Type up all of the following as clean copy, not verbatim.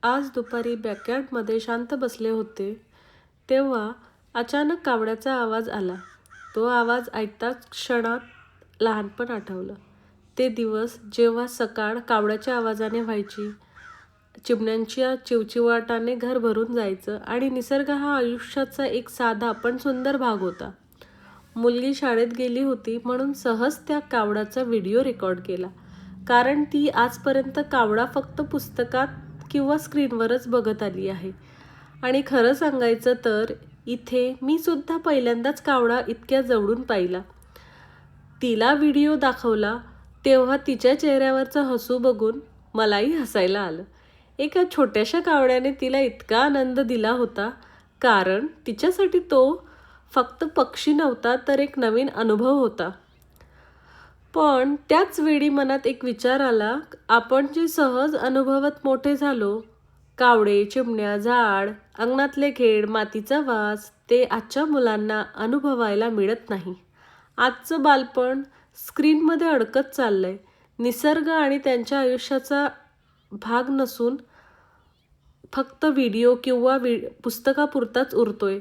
आज दुपारी बॅकयार्डमध्ये शांत बसले होते तेव्हा अचानक कावड्याचा आवाज आला. तो आवाज ऐकताच क्षणात लहानपण आठवलं. ते दिवस जेव्हा सकाळ कावड्याच्या आवाजाने व्हायची, चिमण्यांच्या चिवचिवाटाने घर भरून जायचं आणि निसर्ग हा आयुष्याचा एक साधा पण सुंदर भाग होता. मुलगी शाळेत गेली होती म्हणून सहज त्या कावडाचा व्हिडिओ रेकॉर्ड केला. कारण ती आजपर्यंत कावडा फक्त पुस्तकात किंवा स्क्रीनवरच बघत आली आहे. आणि खरं सांगायचं तर इथे मी सुद्धा पहिल्यांदाच कावडा इतक्या जवळून पाहिला. तिला व्हिडिओ दाखवला तेव्हा तिच्या चेहऱ्यावरचं हसू बघून मलाही हसायला आलं. एका छोट्याशा कावड्याने तिला इतका आनंद दिला होता, कारण तिच्यासाठी तो फक्त पक्षी नव्हता तर एक नवीन अनुभव होता. पण त्याच वेळी मनात एक विचार आला, आपण जे सहज अनुभवत मोठे झालो, कावडे, चिमण्या, झाड, अंगणातले खेळ, मातीचा वास, ते आजच्या मुलांना अनुभवायला मिळत नाही. आजचं बालपण स्क्रीनमध्ये अडकत चाललंय. निसर्ग आणि त्यांच्या आयुष्याचा भाग नसून फक्त व्हिडिओ किंवा पुस्तकापुरताच उरतोय.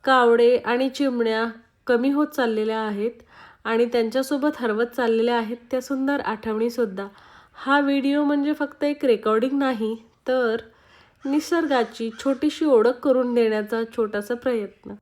कावडे आणि चिमण्या कमी होत चाललेल्या आहेत आणि त्यांच्यासोबत हरवत चाललेल्या आहेत त्या सुंदर आठवणीसुद्धा. हा व्हिडिओ म्हणजे फक्त एक रेकॉर्डिंग नाही, तर निसर्गाची छोटीशी ओळख करून देण्याचा छोटासा प्रयत्न.